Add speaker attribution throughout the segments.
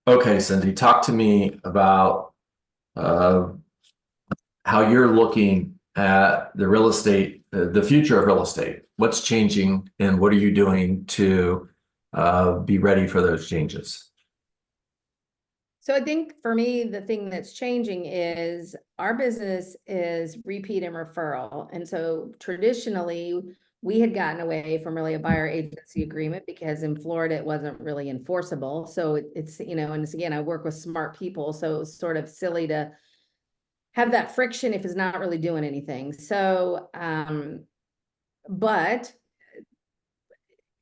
Speaker 1: Okay, Cindy, talk to me about uh, how you're looking at the real estate, the future of real estate. What's changing, and what are you doing to be ready for those changes?
Speaker 2: So I think for me, the thing that's changing is our business is repeat and referral. And so traditionally, we had gotten away from really a buyer agency agreement because in Florida, it wasn't really enforceable. So it's, and it's, again, I work with smart people. So it's sort of silly to have that friction if it's not really doing anything. So, but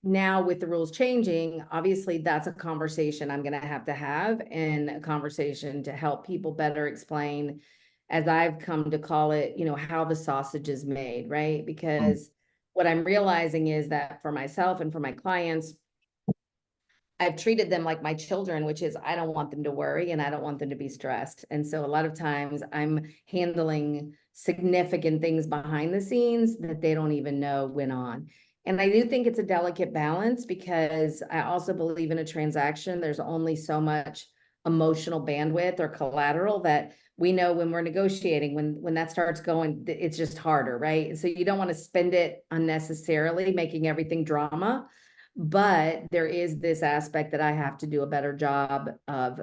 Speaker 2: now with the rules changing, obviously that's a conversation I'm going to have and a conversation to help people better explain, as I've come to call it, how the sausage is made, right? Because what I'm realizing is that for myself and for my clients, I've treated them like my children, which is I don't want them to worry and I don't want them to be stressed. And so a lot of times I'm handling significant things behind the scenes that they don't even know went on. And I do think it's a delicate balance because I also believe in a transaction, there's only so much emotional bandwidth or collateral that we know when we're negotiating, when that starts going, it's just harder, right? And so you don't want to spend it unnecessarily making everything drama. But there is this aspect that I have to do a better job of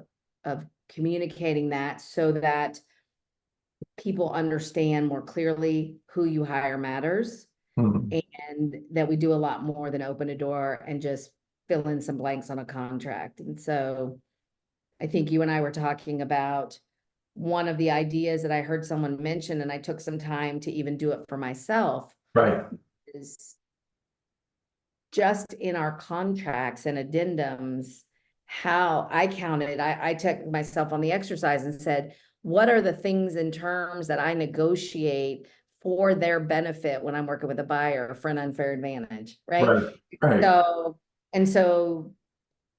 Speaker 2: communicating that so that people understand more clearly who you hire matters,
Speaker 1: Mhm.
Speaker 2: and that we do a lot more than open a door and just fill in some blanks on a contract. And so I think you and I were talking about one of the ideas that I heard someone mention, and I took some time to even do it for myself,
Speaker 1: Right.
Speaker 2: is just in our contracts and addendums, how I counted, I took myself on the exercise and said, what are the things and terms that I negotiate for their benefit when I'm working with a buyer for an unfair advantage, right?
Speaker 1: Right. Right.
Speaker 2: So, and so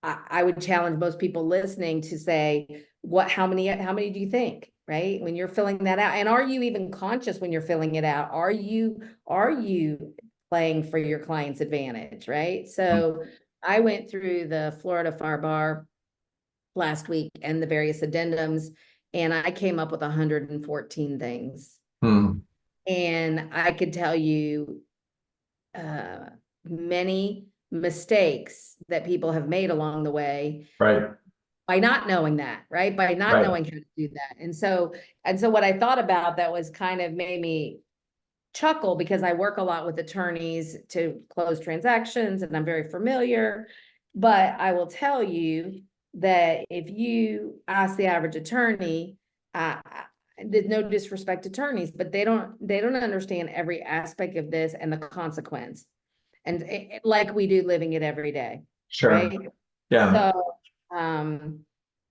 Speaker 2: I would challenge most people listening to say, how many do you think, right? When you're filling that out, and are you even conscious when you're filling it out? Are you playing for your client's advantage, right? So I went through the Florida Far Bar last week and the various addendums, and I came up with 114 things.
Speaker 1: Hmm.
Speaker 2: And I could tell you many mistakes that people have made along the way
Speaker 1: Right.
Speaker 2: by not knowing that, right? By not
Speaker 1: Right.
Speaker 2: knowing how to do that. And so what I thought about that was kind of made me chuckle because I work a lot with attorneys to close transactions and I'm very familiar. But I will tell you that if you ask the average attorney, there's no disrespect to attorneys, but they don't understand every aspect of this and the consequence. And like we do living it every day,
Speaker 1: Sure.
Speaker 2: right?
Speaker 1: Yeah.
Speaker 2: So,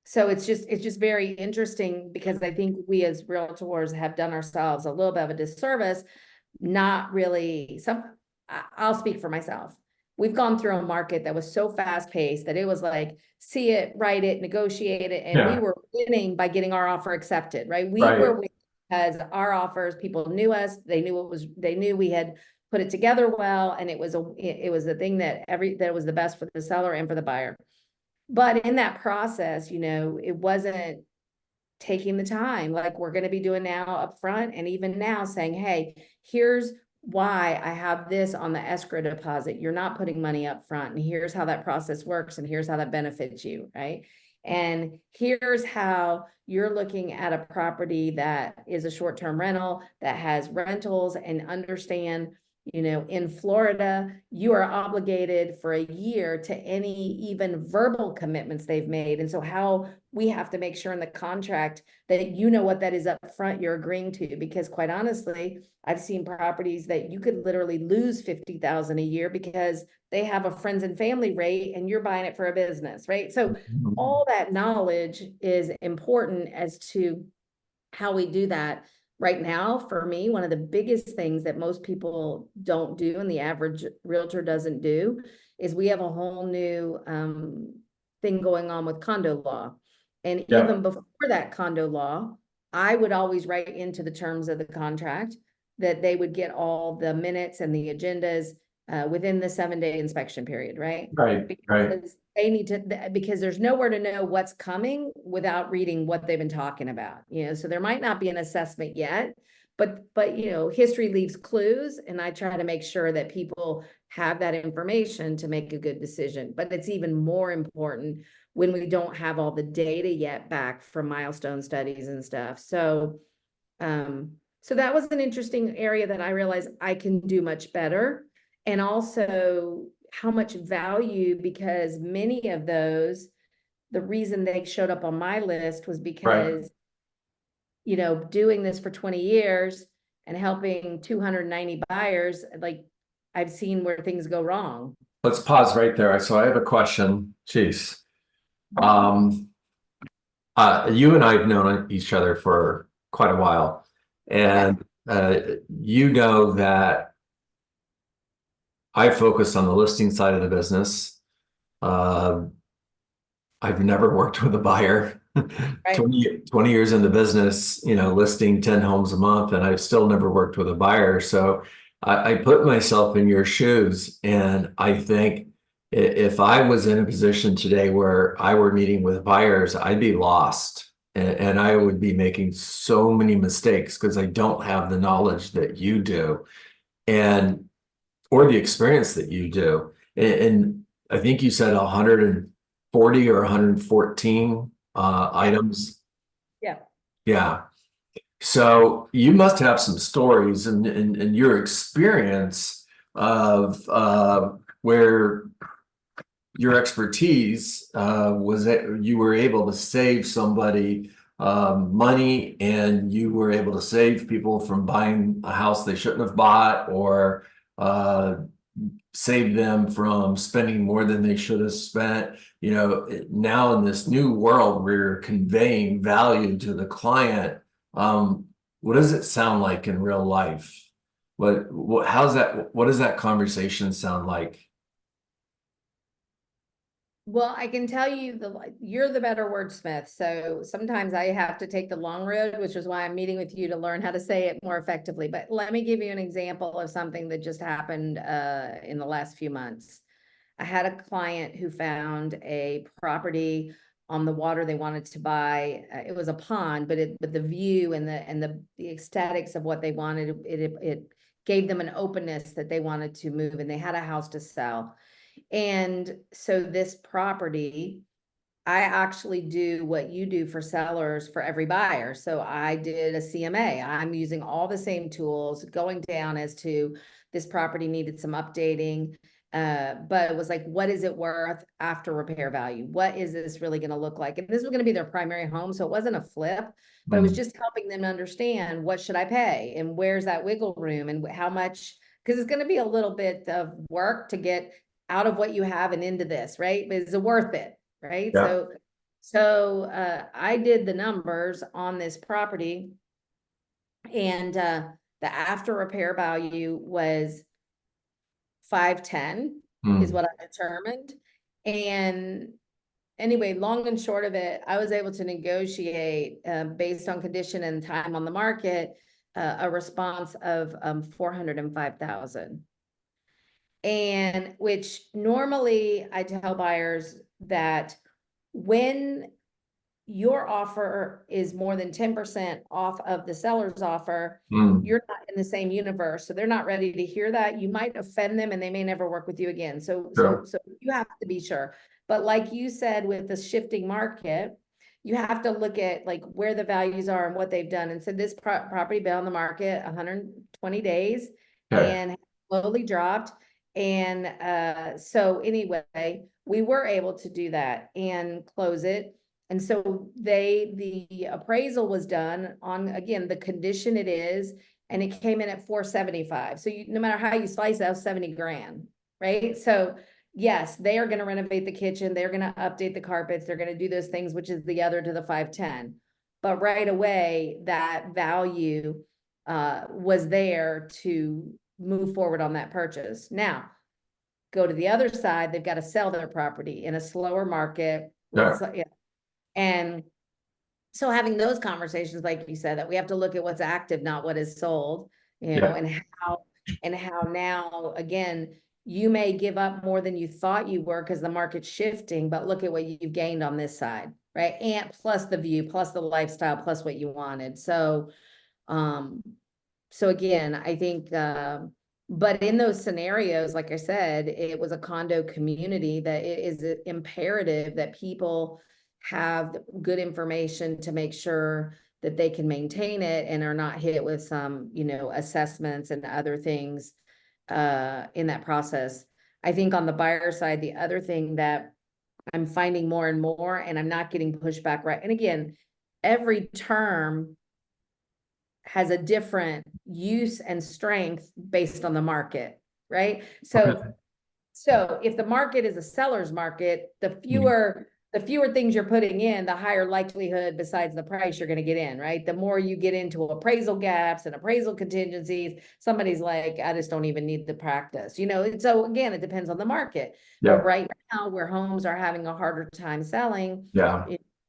Speaker 2: so it's just very interesting because I think we as realtors have done ourselves a little bit of a disservice, not really I'll speak for myself. We've gone through a market that was so fast paced that it was like, see it, write it, negotiate it. And we
Speaker 1: Yeah.
Speaker 2: were winning by getting our offer accepted, right? We
Speaker 1: Right.
Speaker 2: were winning because our offers, people knew us, they knew we had put it together well. And it was the thing that was the best for the seller and for the buyer. But in that process, it wasn't taking the time like we're going to be doing now up front, and even now saying, hey, here's why I have this on the escrow deposit. You're not putting money up front, and here's how that process works, and here's how that benefits you, right? And here's how you're looking at a property that is a short-term rental that has rentals, and understand, in Florida, you are obligated for a year to any even verbal commitments they've made. And so how we have to make sure in the contract that what that is up front you're agreeing to, because quite honestly, I've seen properties that you could literally lose 50,000 a year because they have a friends and family rate and you're buying it for a business, right? So all that knowledge is important as to how we do that. Right now, for me, one of the biggest things that most people don't do and the average realtor doesn't do is we have a whole new thing going on with condo law. And
Speaker 1: Yeah.
Speaker 2: even before that condo law, I would always write into the terms of the contract that they would get all the minutes and the agendas within the 7-day inspection period, right?
Speaker 1: Right.
Speaker 2: Because they need to, because there's nowhere to know what's coming without reading what they've been talking about, so there might not be an assessment yet, but history leaves clues, and I try to make sure that people have that information to make a good decision. But it's even more important when we don't have all the data yet back from milestone studies and stuff. So that was an interesting area that I realized I can do much better. And also how much value, because many of those, the reason they showed up on my list was because, doing this for 20 years and helping 290 buyers, like I've seen where things go wrong.
Speaker 1: Let's pause right there. So I have a question. Jeez. You and I have known each other for quite a while, and you know that I focus on the listing side of the business. I've never worked with a buyer.
Speaker 2: Right.
Speaker 1: 20 years in the business, listing 10 homes a month, and I've still never worked with a buyer. So I put myself in your shoes, and I think if I was in a position today where I were meeting with buyers, I'd be lost, and I would be making so many mistakes because I don't have the knowledge that you do, or the experience that you do. And I think you said 140 or 114 items.
Speaker 2: Yeah.
Speaker 1: Yeah. So you must have some stories and your experience of where your expertise was that you were able to save somebody money, and you were able to save people from buying a house they shouldn't have bought, or save them from spending more than they should have spent. Now in this new world, we're conveying value to the client. What does it sound like in real life? What does that conversation sound like?
Speaker 2: Well, I can tell you you're the better wordsmith. So sometimes I have to take the long road, which is why I'm meeting with you to learn how to say it more effectively. But let me give you an example of something that just happened in the last few months. I had a client who found a property on the water they wanted to buy. It was a pond, but the view and the aesthetics of what they wanted, it gave them an openness that they wanted to move, and they had a house to sell. And so this property, I actually do what you do for sellers for every buyer. So I did a CMA. I'm using all the same tools, going down as to this property needed some updating. But it was like, what is it worth after repair value? What is this really going to look like? And this was going to be their primary home. So it wasn't a flip, but it was just helping them understand, what should I pay? And where's that wiggle room, and how much, because it's going to be a little bit of work to get out of what you have and into this, right? But is it worth it? Right.
Speaker 1: Yeah.
Speaker 2: So I did the numbers on this property, and the after repair value was 510 is what I determined. And anyway, long and short of it, I was able to negotiate based on condition and time on the market, a response of 405,000. And which normally I tell buyers that when your offer is more than 10% off of the seller's offer, you're not in the same universe. So they're not ready to hear that. You might offend them, and they may never work with you again. So you have to be sure. But like you said, with the shifting market, you have to look at like where the values are and what they've done. And so this property been on the market 120 days and slowly dropped. And so anyway, we were able to do that and close it. And so the appraisal was done on, again, the condition it is, and it came in at 475. So no matter how you slice it, that was 70 grand, right? So yes, they are going to renovate the kitchen. They're going to update the carpets. They're going to do those things, which is the other to the 510. But right away, that value was there to move forward on that purchase. Now, go to the other side, they've got to sell their property in a slower market. And so having those conversations, like you said, that we have to look at what's active, not what is sold, and how now, again, you may give up more than you thought you were because the market's shifting, but look at what you've gained on this side, right? And plus the view, plus the lifestyle, plus what you wanted. So, so again, I think, but in those scenarios, like I said, it was a condo community that it is imperative that people have good information to make sure that they can maintain it and are not hit with some, you know, assessments and other things in that process. I think on the buyer side, the other thing that I'm finding more and more, and I'm not getting pushback, right? And again, every term has a different use and strength based on the market, right?
Speaker 1: Okay.
Speaker 2: So if the market is a seller's market, the fewer things you're putting in, the higher likelihood besides the price you're going to get in, right? The more you get into appraisal gaps and appraisal contingencies, somebody's like, I just don't even need the practice, you know? And so again, it depends on the market.
Speaker 1: Yeah.
Speaker 2: But right now, where homes are having a harder time selling,
Speaker 1: Yeah.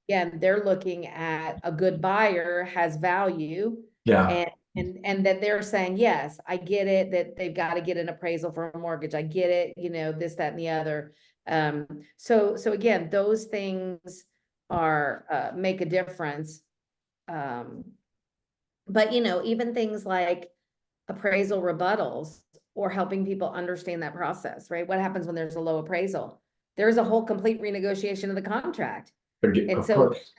Speaker 2: again, they're looking at a good buyer has value.
Speaker 1: Yeah.
Speaker 2: And that they're saying, yes, I get it, that they've got to get an appraisal for a mortgage. I get it, you know, this, that, and the other. So again, those things are, make a difference. But you know, even things like appraisal rebuttals or helping people understand that process, right? What happens when there's a low appraisal? There's a whole complete renegotiation of the contract. And
Speaker 1: Of
Speaker 2: so
Speaker 1: course.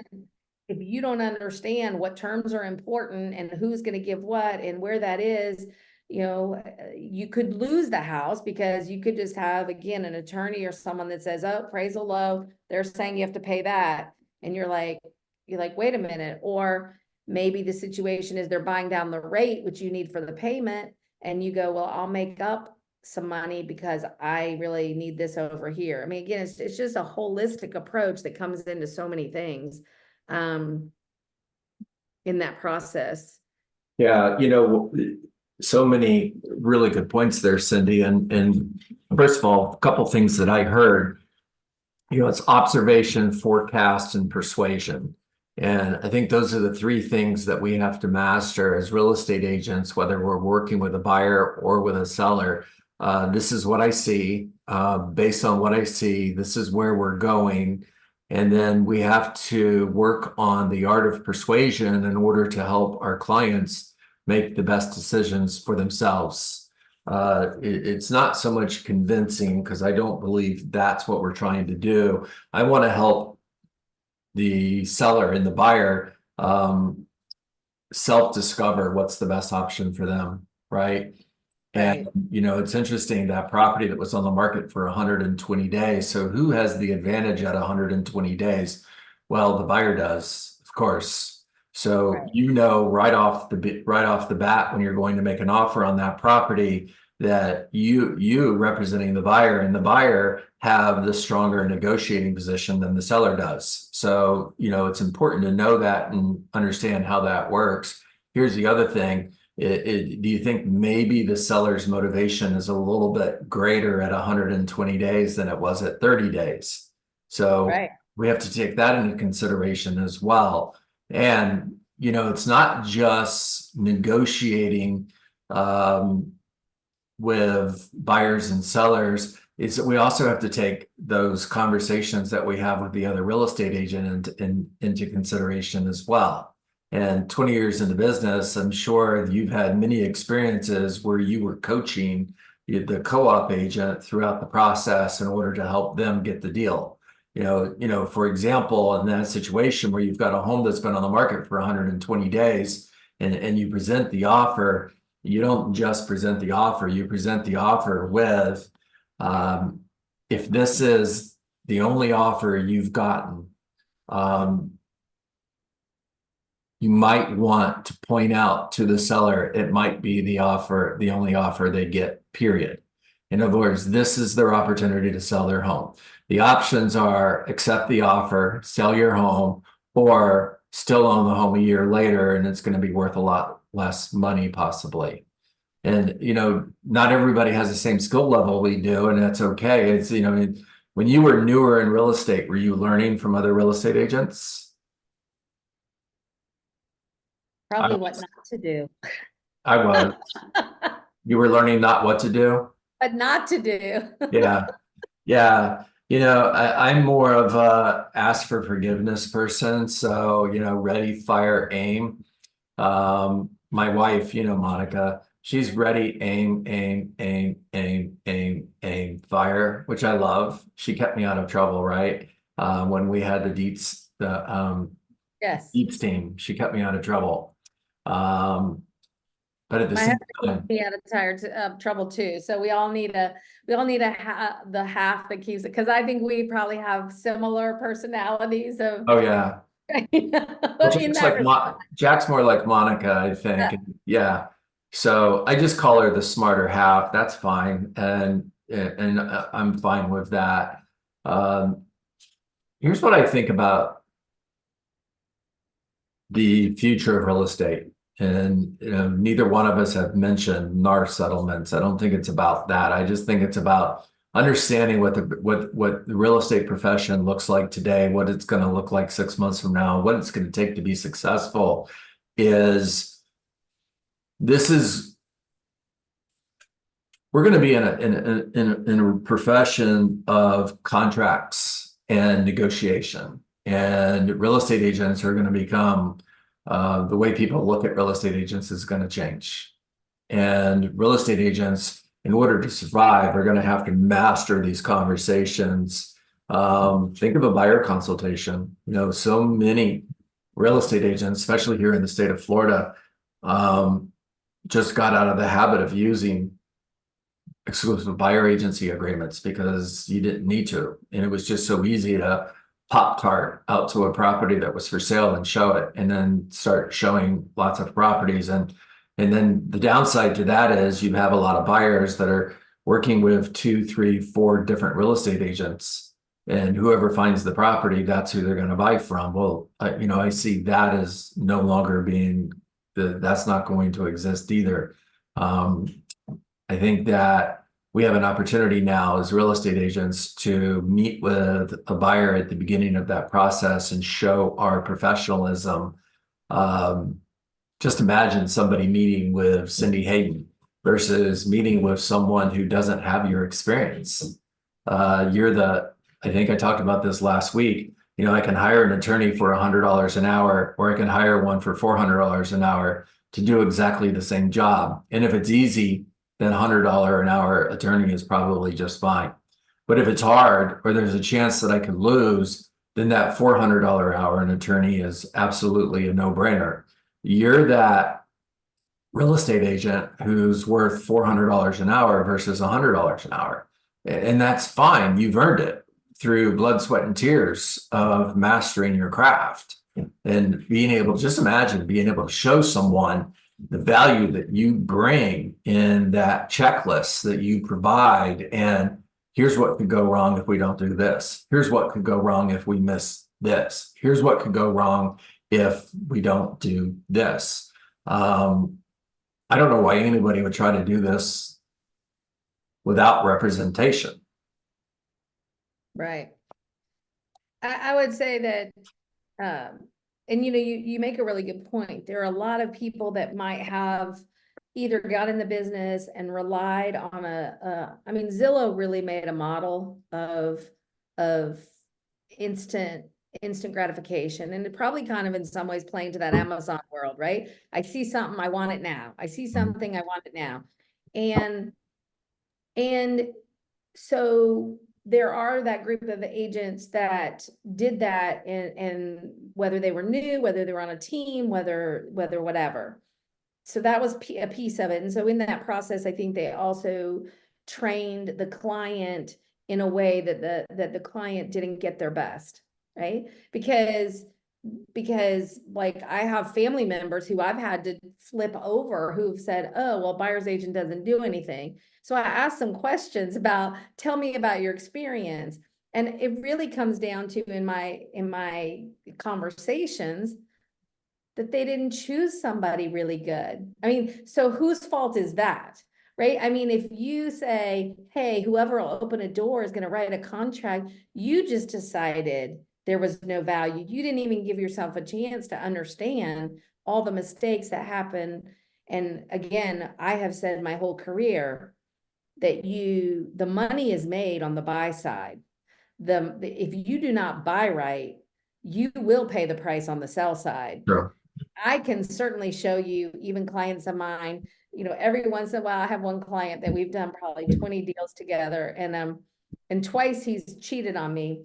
Speaker 2: if you don't understand what terms are important and who's going to give what and where that is, you know, you could lose the house because you could just have, again, an attorney or someone that says, oh, appraisal low, they're saying you have to pay that. And you're like, wait a minute. Or maybe the situation is they're buying down the rate, which you need for the payment. And you go, well, I'll make up some money because I really need this over here. I mean, again, it's just a holistic approach that comes into so many things in that process.
Speaker 1: Yeah, you know, so many really good points there, Cindy. And first of all, a couple things that I heard, you know, it's observation, forecast, and persuasion. And I think those are the three things that we have to master as real estate agents, whether we're working with a buyer or with a seller. This is what I see. Based on what I see, this is where we're going. And then we have to work on the art of persuasion in order to help our clients make the best decisions for themselves. It's not so much convincing because I don't believe that's what we're trying to do. I want to help the seller and the buyer self-discover what's the best option for them, right? And,
Speaker 2: Right.
Speaker 1: you know, it's interesting that property that was on the market for 120 days. So who has the advantage at 120 days? Well, the buyer does, of course. So,
Speaker 2: Right.
Speaker 1: you know, right off the bat, when you're going to make an offer on that property, that you representing the buyer and the buyer have the stronger negotiating position than the seller does. So, you know, it's important to know that and understand how that works. Here's the other thing. Do you think maybe the seller's motivation is a little bit greater at 120 days than it was at 30 days? So
Speaker 2: Right.
Speaker 1: we have to take that into consideration as well. And, you know, it's not just negotiating with buyers and sellers. It's that we also have to take those conversations that we have with the other real estate agent into consideration as well. And 20 years in the business, I'm sure you've had many experiences where you were coaching the co-op agent throughout the process in order to help them get the deal. For example, in that situation where you've got a home that's been on the market for 120 days and you present the offer, you don't just present the offer, you present the offer with, if this is the only offer you've gotten, you might want to point out to the seller, it might be the only offer they get, period. In other words, this is their opportunity to sell their home. The options are accept the offer, sell your home, or still own the home a year later, and it's going to be worth a lot less money possibly. And, you know, not everybody has the same skill level we do, and that's okay. It's, you know, when you were newer in real estate, were you learning from other real estate agents? I
Speaker 2: Probably what
Speaker 1: was.
Speaker 2: not to do.
Speaker 1: I was. You were learning not what to do?
Speaker 2: but not to do.
Speaker 1: Yeah. Yeah. I'm more of a ask for forgiveness person. So, ready, fire, aim. My wife, Monica, she's ready, aim, aim, aim, aim, aim, aim, fire, which I love. She kept me out of trouble, right? When we had the
Speaker 2: Yes.
Speaker 1: Deets team, she kept me out of trouble. Um, but at the
Speaker 2: My
Speaker 1: same
Speaker 2: husband keeps
Speaker 1: time,
Speaker 2: me out of trouble too. So we all need the half that keeps it. Cause I think we probably have similar personalities of,
Speaker 1: oh yeah.
Speaker 2: in
Speaker 1: Well,
Speaker 2: that respect.
Speaker 1: Jack's more like Monica, I think. And yeah. So I just call her the smarter half. That's fine. And I'm fine with that. Um, Here's what I think about the future of real estate. And neither one of us have mentioned NAR settlements. I don't think it's about that. I just think it's about understanding what the real estate profession looks like today, what it's going to look like 6 months from now, what it's going to take to be successful. Is this is We're going to be in a profession of contracts and negotiation, and real estate agents are going to become the way people look at real estate agents is going to change. And real estate agents, in order to survive, are going to have to master these conversations. Think of a buyer consultation. So many real estate agents, especially here in the state of Florida, just got out of the habit of using exclusive buyer agency agreements because you didn't need to. And it was just so easy to pop tart out to a property that was for sale and show it, and then start showing lots of properties. And then the downside to that is you have a lot of buyers that are working with 2, 3, 4 different real estate agents. And whoever finds the property, that's who they're going to buy from. Well, I see that as no longer that's not going to exist either. Um, I think that we have an opportunity now as real estate agents to meet with a buyer at the beginning of that process and show our professionalism. Um, just imagine somebody meeting with Cindy Hayden versus meeting with someone who doesn't have your experience. I think I talked about this last week. I can hire an attorney for $100 an hour, or I can hire one for $400 an hour to do exactly the same job. And if it's easy, then $100 an hour attorney is probably just fine. But if it's hard, or there's a chance that I could lose, then that $400 hour an attorney is absolutely a no-brainer. You're that real estate agent who's worth $400 an hour versus $100 an hour. And that's fine. You've earned it through blood, sweat, and tears of mastering your craft. And just imagine being able to show someone the value that you bring in that checklist that you provide. And here's what could go wrong if we don't do this. Here's what could go wrong if we miss this. Here's what could go wrong if we don't do this. I don't know why anybody would try to do this without representation.
Speaker 2: Right. I would say that, and you make a really good point. There are a lot of people that might have either got in the business and relied on I mean, Zillow really made a model of instant gratification, and it probably kind of in some ways playing to that Amazon world, right? I see something, I want it now. I see something, I want it now. And so there are that group of agents that did that, and whether they were new, whether they were on a team, whether whatever. So that was a piece of it. And so in that process, I think they also trained the client in a way that the client didn't get their best, right? Because like I have family members who I've had to flip over who've said, oh, well, buyer's agent doesn't do anything. So I asked some questions about, tell me about your experience. And it really comes down to in my conversations that they didn't choose somebody really good. I mean, so whose fault is that? Right? I mean, if you say, hey, whoever will open a door is going to write a contract, you just decided there was no value. You didn't even give yourself a chance to understand all the mistakes that happen. And again, I have said my whole career, that the money is made on the buy side. If you do not buy right, you will pay the price on the sell side.
Speaker 1: Sure.
Speaker 2: I can certainly show you, even clients of mine, every once in a while, I have one client that we've done probably 20 deals together, and twice he's cheated on me.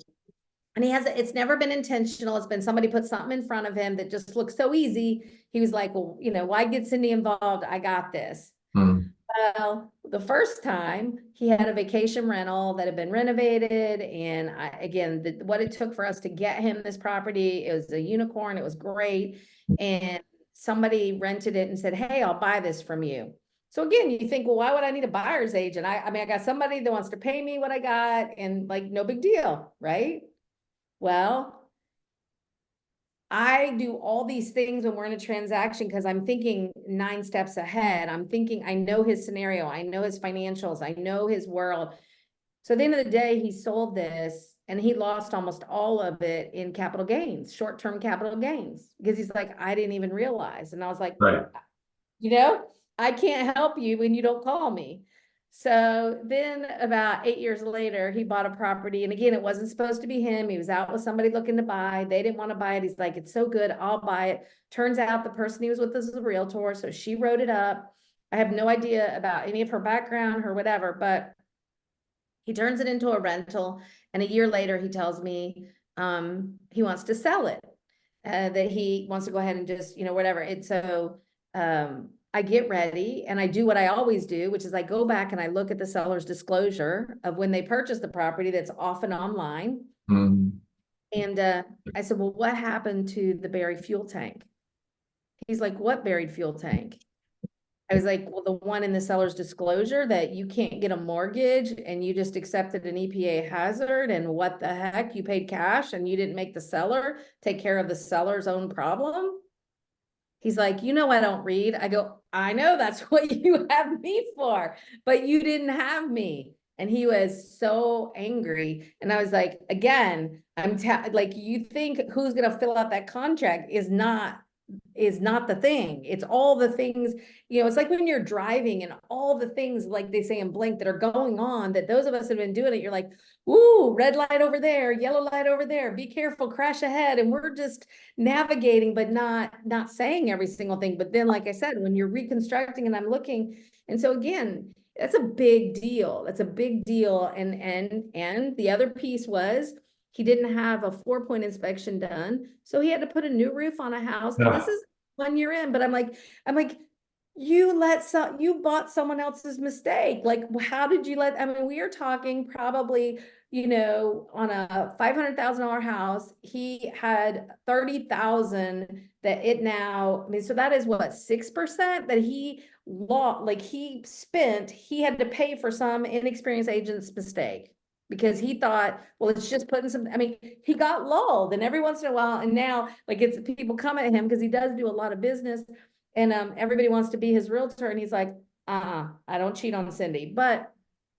Speaker 2: And it's never been intentional. It's been somebody put something in front of him that just looks so easy. He was like, well, why get Cindy involved? I got this. Well, the first time he had a vacation rental that had been renovated. And what it took for us to get him this property, it was a unicorn. It was great. And somebody rented it and said, hey, I'll buy this from you. So again, you think, well, why would I need a buyer's agent? I mean, I got somebody that wants to pay me what I got, and like, no big deal, right? Well, I do all these things when we're in a transaction because I'm thinking 9 steps ahead. I'm thinking, I know his scenario, I know his financials, I know his world. So at the end of the day, he sold this and he lost almost all of it in capital gains, short-term capital gains, because he's like, I didn't even realize. And I was like,
Speaker 1: Right.
Speaker 2: I can't help you when you don't call me. So then about 8 years later, he bought a property. And again, it wasn't supposed to be him. He was out with somebody looking to buy. They didn't want to buy it. He's like, it's so good, I'll buy it. Turns out the person he was with is a realtor. So she wrote it up. I have no idea about any of her background or whatever, but he turns it into a rental. And a year later, he tells me he wants to sell it, that he wants to go ahead and just, whatever. And so I get ready and I do what I always do, which is I go back and I look at the seller's disclosure of when they purchased the property that's often online. And I said, well, what happened to the buried fuel tank? He's like, what buried fuel tank? I was like, well, the one in the seller's disclosure that you can't get a mortgage and you just accepted an EPA hazard, and what the heck, you paid cash and you didn't make the seller take care of the seller's own problem. He's like, I don't read. I go, I know, that's what you have me for, but you didn't have me. And he was so angry. And I was like, again, like, you think who's going to fill out that contract is not the thing. It's all the things, it's like when you're driving and all the things, like they say in Blink, that are going on, that those of us that have been doing it, you're like, ooh, red light over there, yellow light over there, be careful, crash ahead. And we're just navigating, but not saying every single thing. But then, like I said, when you're reconstructing and I'm looking, and so again, that's a big deal. That's a big deal. And the other piece was, he didn't have a 4-point inspection done. So he had to put a new roof on a house. And this is 1 year in, but I'm like, you bought someone else's mistake. Like, how did you we are talking probably, on a $500,000 house, he had 30,000 that it now, so that is what, 6% that he lost, like he had to pay for some inexperienced agent's mistake. Because he thought, well, it's just putting he got lulled, and every once in a while, and now, like, it's people come at him because he does do a lot of business, and everybody wants to be his realtor, and he's like, I don't cheat on Cindy. But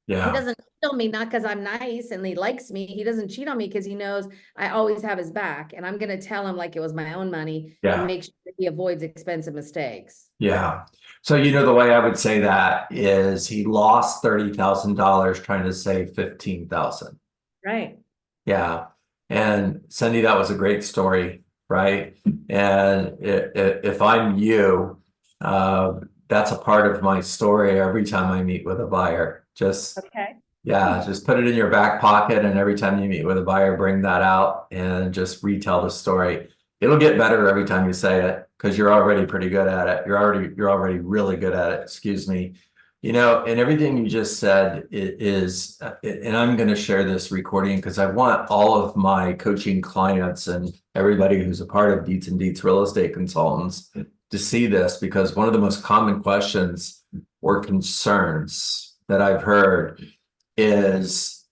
Speaker 2: he doesn't cheat on me, not because I'm nice and he likes me. He doesn't cheat on me because he knows I always have his back, and I'm going to tell him like it was my own money and make sure that he avoids expensive mistakes.
Speaker 1: Yeah. So, the way I would say that is he lost $30,000 trying to save $15,000.
Speaker 2: Right.
Speaker 1: Yeah. And Cindy, that was a great story, right? And if I'm you, that's a part of my story every time I meet with a buyer. Just put it in your back pocket, and every time you meet with a buyer, bring that out and just retell the story. It'll get better every time you say it, because you're already pretty good at it. You're already really good at it. Excuse me. And everything you just said is, and I'm going to share this recording because I want all of my coaching clients and everybody who's a part of Dietz and Dietz Real Estate Consultants to see this, because one of the most common questions or concerns that I've heard is,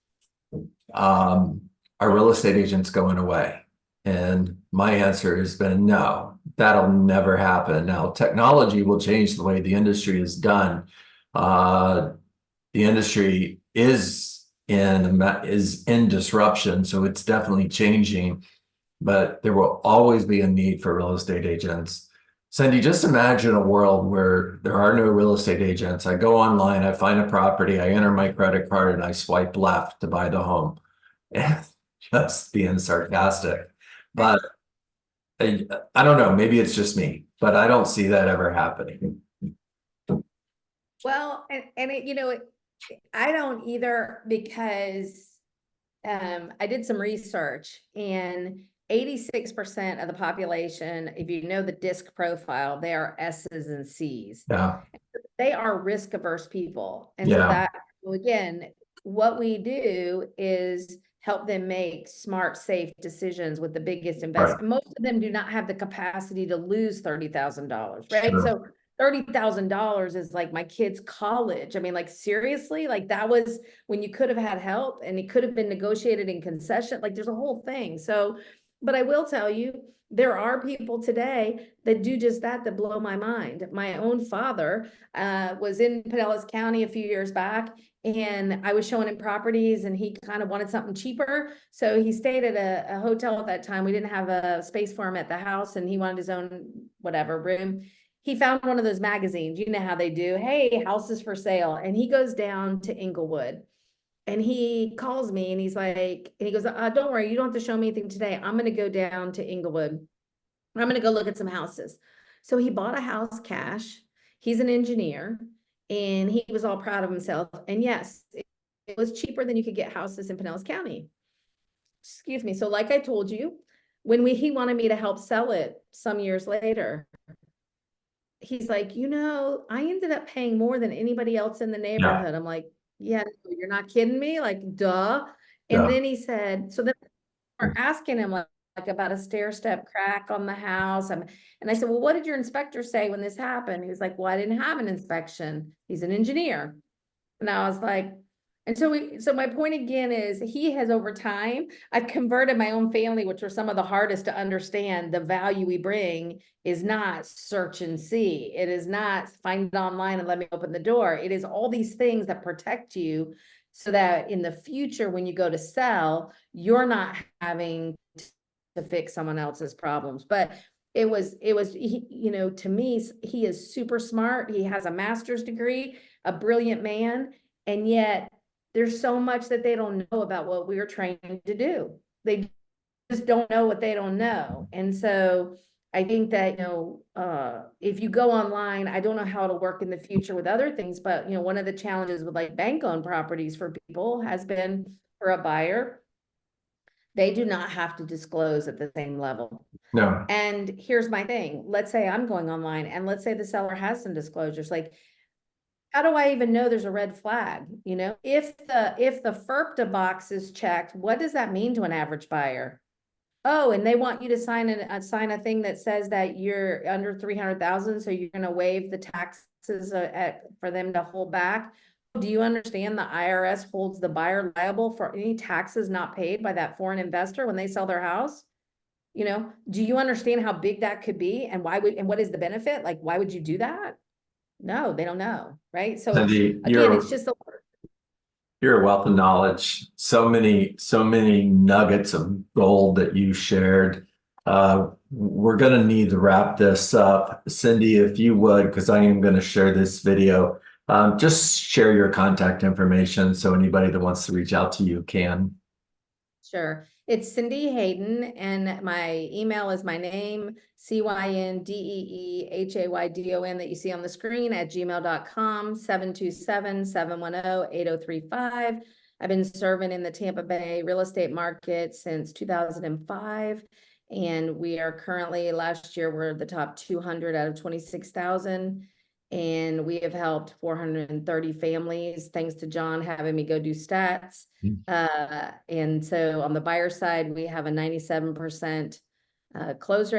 Speaker 1: are real estate agents going away? And my answer has been no, that'll never happen. Now, technology will change the way the industry is done. The industry is in disruption, so it's definitely changing, but there will always be a need for real estate agents. Cindy, just imagine a world where there are no real estate agents. I go online, I find a property, I enter my credit card, and I swipe left to buy the home. And just being sarcastic. But I don't know, maybe it's just me, but I don't see that ever happening.
Speaker 2: Well, and it, I don't either, because I did some research, and 86% of the population, if you know the DISC profile, they are S's and C's.
Speaker 1: Yeah,
Speaker 2: They are risk averse people. And so
Speaker 1: yeah,
Speaker 2: that, well, again, what we do is help them make smart, safe decisions with the biggest
Speaker 1: right,
Speaker 2: investment. Most of them do not have the capacity to lose $30,000, right?
Speaker 1: sure,
Speaker 2: So $30,000 is like my kid's college. I mean, like, seriously, like, that was when you could have had help, and it could have been negotiated in concession. Like, there's a whole thing. So, but I will tell you, there are people today that do just that, that blow my mind. My own father was in Pinellas County a few years back, and I was showing him properties, and he kind of wanted something cheaper. So he stayed at a hotel at that time. We didn't have a space for him at the house, and he wanted his own whatever room. He found one of those magazines. You know how they do, hey, houses for sale. And he goes down to Inglewood, and he calls me, and he's like, and he goes, don't worry, you don't have to show me anything today. I'm going to go down to Inglewood. I'm going to go look at some houses. So he bought a house cash. He's an engineer, and he was all proud of himself. And yes, it was cheaper than you could get houses in Pinellas County. Excuse me. So like I told you, when he wanted me to help sell it some years later, he's like, I ended up paying more than anybody else in the
Speaker 1: yeah,
Speaker 2: neighborhood. I'm like, yeah, you're not kidding me? Like, duh. And
Speaker 1: yeah.
Speaker 2: then he said, so then we're asking him like about a stair step crack on the house. And I said, well, what did your inspector say when this happened? He was like, well, I didn't have an inspection. He's an engineer. And I was like, and so my point again is, he has, over time, I've converted my own family, which were some of the hardest to understand. The value we bring is not search and see. It is not find it online and let me open the door. It is all these things that protect you, so that in the future, when you go to sell, you're not having to fix someone else's problems. But it was, to me, he is super smart. He has a master's degree, a brilliant man. And yet there's so much that they don't know about what we're trained to do. They just don't know what they don't know. And so I think that, if you go online, I don't know how it'll work in the future with other things, but, one of the challenges with like bank-owned properties for people has been, for a buyer, they do not have to disclose at the same level.
Speaker 1: No,
Speaker 2: And here's my thing. Let's say I'm going online, and let's say the seller has some disclosures. Like, how do I even know there's a red flag? If the FERPTA box is checked, what does that mean to an average buyer? Oh, and they want you to sign a thing that says that you're under 300,000, so you're going to waive the taxes for them to hold back. Do you understand the IRS holds the buyer liable for any taxes not paid by that foreign investor when they sell their house? Do you understand how big that could be, and what is the benefit? Like, why would you do that? No, they don't know, right? So
Speaker 1: Cindy,
Speaker 2: again, it's just
Speaker 1: you're a wealth of knowledge. So many nuggets of gold that you shared. We're going to need to wrap this up. Cindy, if you would, because I am going to share this video, just share your contact information so anybody that wants to reach out to you can.
Speaker 2: Sure. It's Cindy Hayden, and my email is my name, CYNDEEHAYDON, that you see on the screen, at gmail.com, 727-710-8035. I've been serving in the Tampa Bay real estate market since 2005. And we are currently, last year, we're the top 200 out of 26,000. And we have helped 430 families, thanks to John having me go do stats. And so on the buyer side, we have a 97% close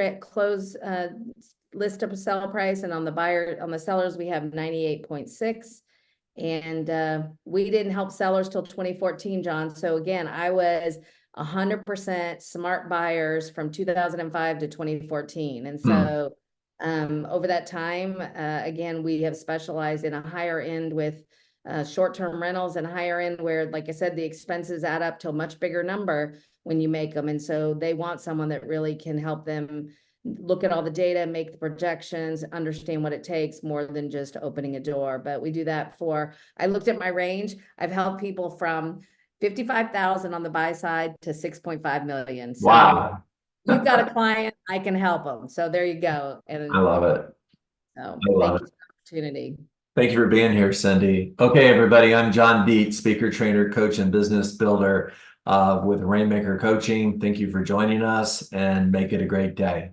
Speaker 2: list of sell price. And on the sellers, we have 98.6. And we didn't help sellers till 2014, John. So again, I was 100% smart buyers from 2005 to 2014. And so over that time, again, we have specialized in a higher end with short-term rentals, and higher end where, like I said, the expenses add up to a much bigger number when you make them. And so they want someone that really can help them look at all the data, make the projections, understand what it takes more than just opening a door. But we do that I looked at my range. I've helped people from 55,000 on the buy side to 6.5 million. So
Speaker 1: Wow.
Speaker 2: you've got a client, I can help them. So there you go.
Speaker 1: I
Speaker 2: And
Speaker 1: love it.
Speaker 2: so
Speaker 1: I love
Speaker 2: thank
Speaker 1: it.
Speaker 2: you for the opportunity.
Speaker 1: Thank you for being here, Cindy. Okay, everybody, I'm John Dietz, speaker, trainer, coach, and business builder with Rainmaker Coaching. Thank you for joining us and make it a great day.